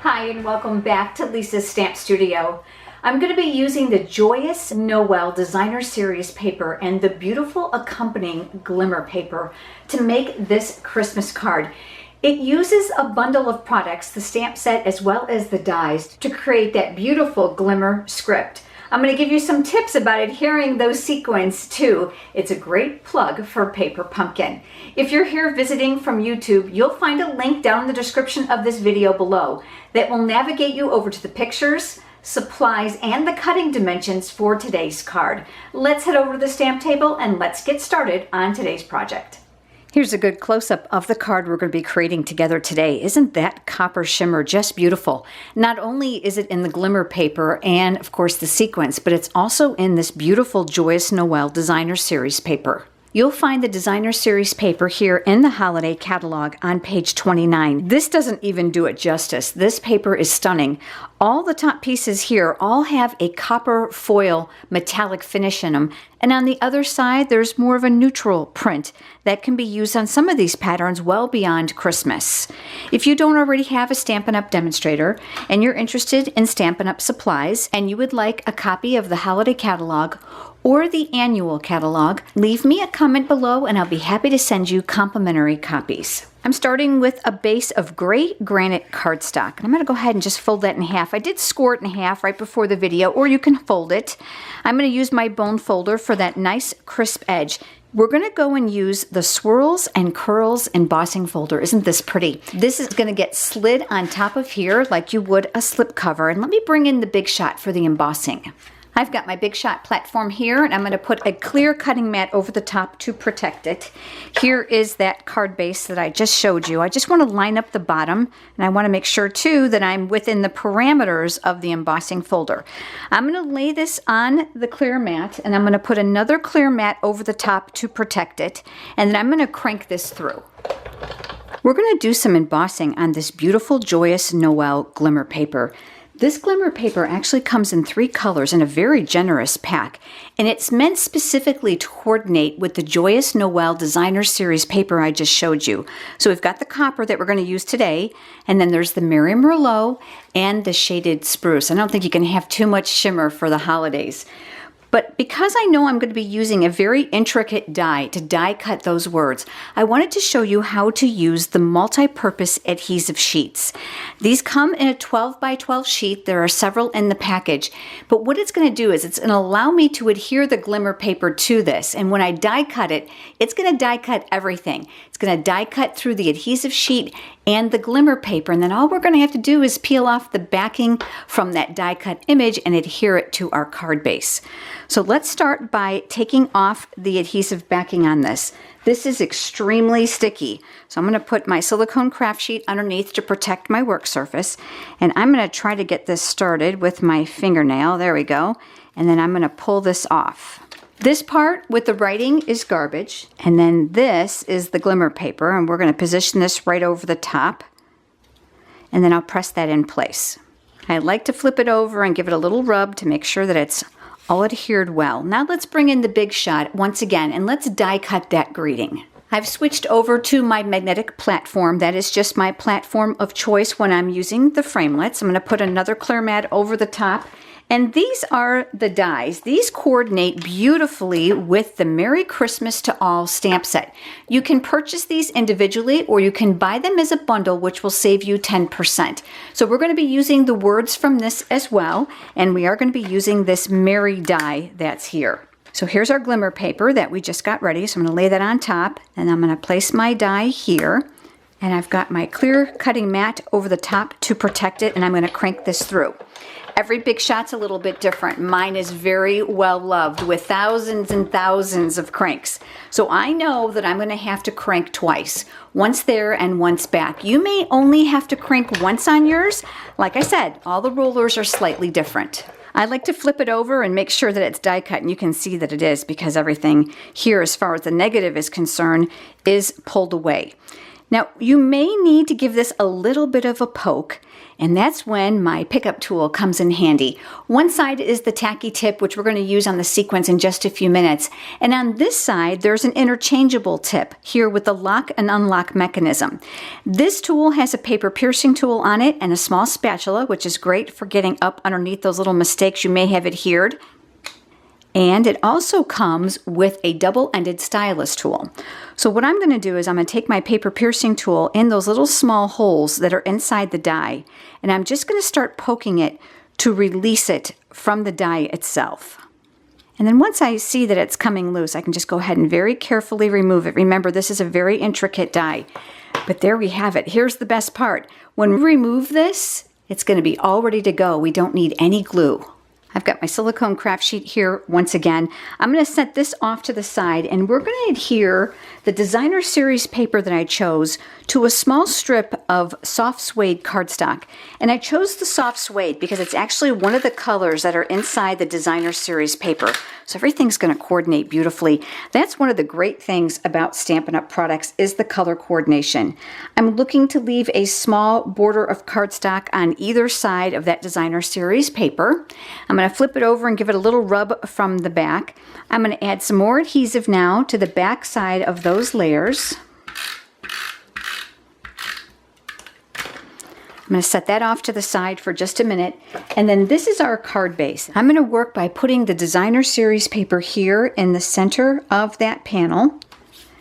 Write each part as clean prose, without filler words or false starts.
Hi and welcome back to Lisa's Stamp Studio. I'm going to be using the Joyous Noel Designer Series paper and the beautiful accompanying Glimmer paper to make this Christmas card. It uses a bundle of products, the stamp set as well as the dies, to create that beautiful glimmer script. I'm going to give you some tips about adhering those sequins too. It's a great plug for Paper Pumpkin. If you're here visiting from YouTube, you'll find a link down in the description of this video below that will navigate you over to the pictures, supplies, and the cutting dimensions for today's card. Let's head over to the stamp table and let's get started on today's project. Here's a good close-up of the card we're going to be creating together today. Isn't that copper shimmer just beautiful? Not only is it in the glimmer paper and, of course, the sequins, but it's also in this beautiful Joyous Noel Designer Series paper. You'll find the Designer Series paper here in the holiday catalog on page 29. This doesn't even do it justice. This paper is stunning. All the top pieces here all have a copper foil metallic finish in them. And on the other side, there's more of a neutral print that can be used on some of these patterns well beyond Christmas. If you don't already have a Stampin' Up! Demonstrator and you're interested in Stampin' Up! Supplies and you would like a copy of the holiday catalog or the annual catalog, leave me a comment below and I'll be happy to send you complimentary copies. I'm starting with a base of gray granite cardstock. And I'm going to go ahead and just fold that in half. I did score it in half right before the video, or you can fold it. I'm going to use my bone folder for that nice crisp edge. We're going to go and use the Swirls and Curls embossing folder. Isn't this pretty? This is going to get slid on top of here like you would a slip cover. And let me bring in the Big Shot for the embossing. I've got my Big Shot platform here, and I'm going to put a clear cutting mat over the top to protect it. Here is that card base that I just showed you. I just want to line up the bottom, and I want to make sure too that I'm within the parameters of the embossing folder. I'm going to lay this on the clear mat, and I'm going to put another clear mat over the top to protect it, and then I'm going to crank this through. We're going to do some embossing on this beautiful Joyous Noel glimmer paper. This glimmer paper actually comes in 3 colors in a very generous pack, and it's meant specifically to coordinate with the Joyous Noel Designer Series paper I just showed you. So we've got the copper that we're going to use today, and then there's the Merry Merlot and the shaded spruce. I don't think you can have too much shimmer for the holidays. But because I know I'm going to be using a very intricate die to die cut those words, I wanted to show you how to use the multi-purpose adhesive sheets. These come in a 12 by 12 sheet. There are several in the package. But what it's going to do is it's going to allow me to adhere the glimmer paper to this. And when I die cut it, it's going to die cut everything. It's going to die cut through the adhesive sheet and the glimmer paper. And then all we're going to have to do is peel off the backing from that die cut image and adhere it to our card base. So let's start by taking off the adhesive backing on this. This is extremely sticky. So I'm going to put my silicone craft sheet underneath to protect my work surface. And I'm going to try to get this started with my fingernail. There we go. And then I'm going to pull this off. This part with the writing is garbage. And then this is the glimmer paper. And we're going to position this right over the top. And then I'll press that in place. I like to flip it over and give it a little rub to make sure that it's all adhered well. Now let's bring in the Big Shot once again and let's die cut that greeting. I've switched over to my magnetic platform. That is just my platform of choice when I'm using the framelits. I'm going to put another clear mat over the top. And these are the dies. These coordinate beautifully with the Merry Christmas to All stamp set. You can purchase these individually or you can buy them as a bundle, which will save you 10%. So we're going to be using the words from this as well. And we are going to be using this Merry die that's here. So here's our glimmer paper that we just got ready. So I'm going to lay that on top and I'm going to place my die here. And I've got my clear cutting mat over the top to protect it, and I'm going to crank this through. Every Big Shot's a little bit different. Mine is very well loved with thousands and thousands of cranks. So I know that I'm going to have to crank twice, once there and once back. You may only have to crank once on yours. Like I said, all the rollers are slightly different. I like to flip it over and make sure that it's die cut, and you can see that it is because everything here as far as the negative is concerned is pulled away. Now, you may need to give this a little bit of a poke, and that's when my pickup tool comes in handy. One side is the tacky tip, which we're going to use on the sequins in just a few minutes. And on this side, there's an interchangeable tip here with the lock and unlock mechanism. This tool has a paper piercing tool on it and a small spatula, which is great for getting up underneath those little mistakes you may have adhered. And it also comes with a double-ended stylus tool. So what I'm going to do is I'm going to take my paper piercing tool in those little small holes that are inside the die, and I'm just going to start poking it to release it from the die itself. And then once I see that it's coming loose, I can just go ahead and very carefully remove it. Remember, this is a very intricate die. But there we have it. Here's the best part. When we remove this, it's going to be all ready to go. We don't need any glue. I've got my silicone craft sheet here once again. I'm going to set this off to the side, and we're going to adhere the designer series paper that I chose to a small strip of soft suede cardstock. And I chose the soft suede because it's actually one of the colors that are inside the designer series paper. So everything's going to coordinate beautifully. That's one of the great things about Stampin' Up! Products is the color coordination. I'm looking to leave a small border of cardstock on either side of that designer series paper. I'm going to flip it over and give it a little rub from the back. I'm going to add some more adhesive now to the back side of those layers. I'm going to set that off to the side for just a minute. And then this is our card base. I'm going to work by putting the designer series paper here in the center of that panel.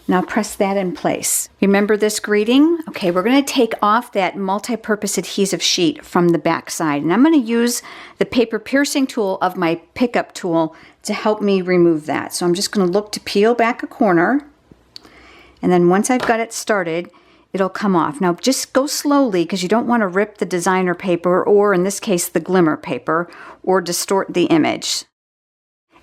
Now press that in place. Remember this greeting? Okay, we're going to take off that multi-purpose adhesive sheet from the back side. And I'm going to use the paper piercing tool of my pickup tool to help me remove that. So I'm just going to look to peel back a corner. And then once I've got it started, it'll come off. Now just go slowly because you don't want to rip the designer paper, or in this case the glimmer paper, or distort the image.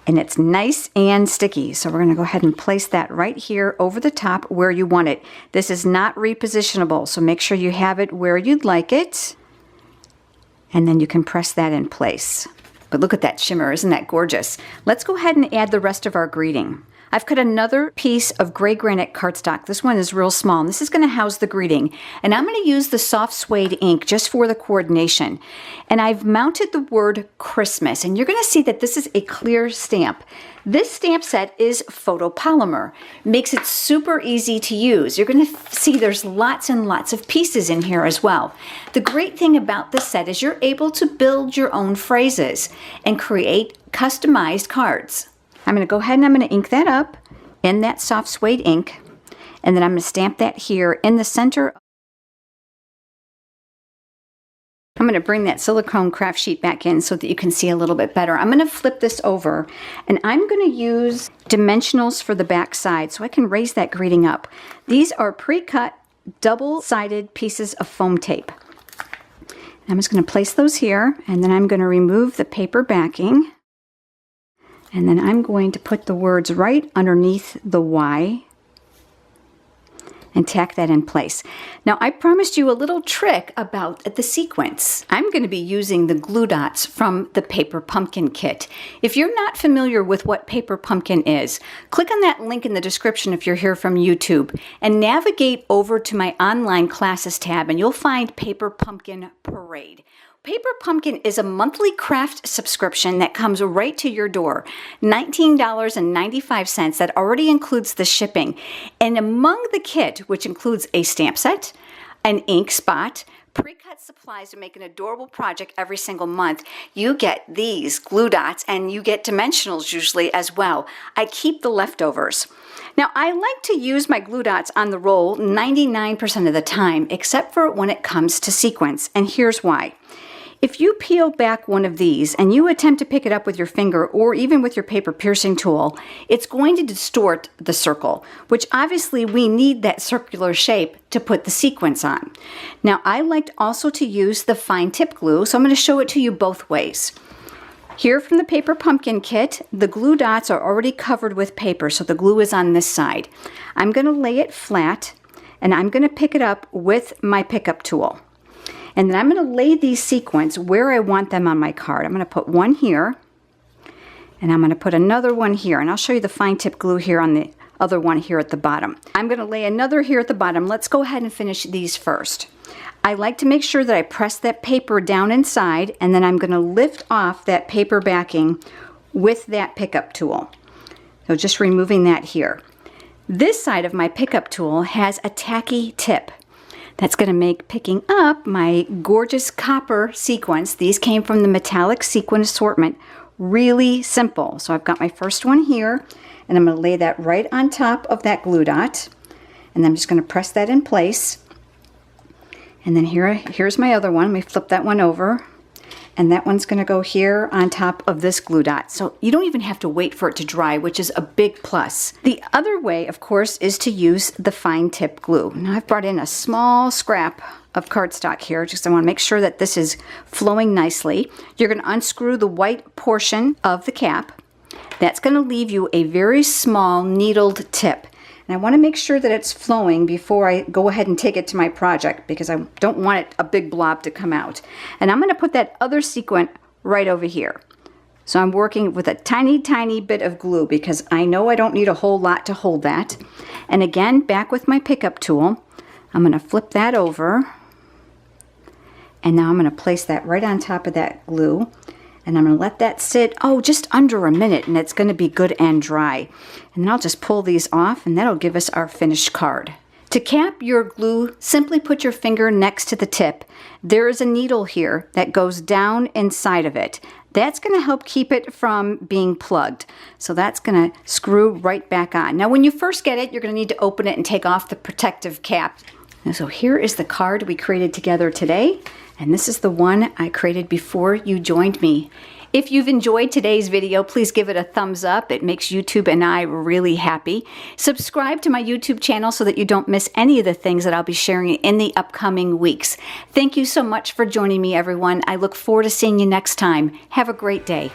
And it's nice and sticky, so we're going to go ahead and place that right here over the top where you want it. This is not repositionable, so make sure you have it where you'd like it, and then you can press that in place. But look at that shimmer, isn't that gorgeous? Let's go ahead and add the rest of our greeting. I've cut another piece of gray granite cardstock. This one is real small, and this is going to house the greeting. And I'm going to use the soft suede ink just for the coordination. And I've mounted the word Christmas, and you're going to see that this is a clear stamp. This stamp set is photopolymer. Makes it super easy to use. You're going to see there's lots and lots of pieces in here as well. The great thing about this set is you're able to build your own phrases and create customized cards. I'm going to go ahead and I'm going to ink that up in that soft suede ink, and then I'm going to stamp that here in the center. I'm going to bring that silicone craft sheet back in so that you can see a little bit better. I'm going to flip this over, and I'm going to use dimensionals for the back side so I can raise that greeting up. These are pre-cut double-sided pieces of foam tape. I'm just going to place those here, and then I'm going to remove the paper backing. And then I'm going to put the words right underneath the Y and tack that in place. Now, I promised you a little trick about the sequence. I'm going to be using the glue dots from the Paper Pumpkin kit. If you're not familiar with what Paper Pumpkin is, click on that link in the description if you're here from YouTube and navigate over to my online classes tab, and you'll find Paper Pumpkin Parade. Paper Pumpkin is a monthly craft subscription that comes right to your door. $19.95. That already includes the shipping. And among the kit, which includes a stamp set, an ink spot, pre-cut supplies to make an adorable project every single month, you get these glue dots, and you get dimensionals usually as well. I keep the leftovers. Now, I like to use my glue dots on the roll 99% of the time, except for when it comes to sequins, and here's why. If you peel back one of these and you attempt to pick it up with your finger or even with your paper piercing tool, it's going to distort the circle, which obviously we need that circular shape to put the sequins on. Now, I liked also to use the fine tip glue, so I'm going to show it to you both ways. Here from the Paper Pumpkin kit, the glue dots are already covered with paper, so the glue is on this side. I'm going to lay it flat, and I'm going to pick it up with my pickup tool. And then I'm going to lay these sequins where I want them on my card. I'm going to put one here, and I'm going to put another one here. And I'll show you the fine tip glue here on other one here at the bottom. I'm going to lay another here at the bottom. Let's go ahead and finish these first. I like to make sure that I press that paper down inside, and then I'm going to lift off that paper backing with that pickup tool. So just removing that here. This side of my pickup tool has a tacky tip. That's going to make picking up my gorgeous copper sequins, these came from the metallic sequin assortment, really simple. So I've got my first one here, and I'm going to lay that right on top of that glue dot, and I'm just going to press that in place. And then here's my other one. Let me flip that one over. And that one's going to go here on top of this glue dot. So you don't even have to wait for it to dry, which is a big plus. The other way, of course, is to use the fine tip glue. Now I've brought in a small scrap of cardstock here, just I want to make sure that this is flowing nicely. You're going to unscrew the white portion of the cap. That's going to leave you a very small needled tip. And I want to make sure that it's flowing before I go ahead and take it to my project, because I don't want it a big blob to come out. And I'm going to put that other sequin right over here. So I'm working with a tiny, tiny bit of glue because I know I don't need a whole lot to hold that. And again, back with my pickup tool, I'm going to flip that over. And now I'm going to place that right on top of that glue. And I'm going to let that sit, just under a minute, and it's going to be good and dry. And then I'll just pull these off, and that'll give us our finished card. To cap your glue, simply put your finger next to the tip. There is a needle here that goes down inside of it. That's going to help keep it from being plugged. So that's going to screw right back on. Now when you first get it, you're going to need to open it and take off the protective cap. And so here is the card we created together today. And this is the one I created before you joined me. If you've enjoyed today's video, please give it a thumbs up. It makes YouTube and I really happy. Subscribe to my YouTube channel so that you don't miss any of the things that I'll be sharing in the upcoming weeks. Thank you so much for joining me, everyone. I look forward to seeing you next time. Have a great day.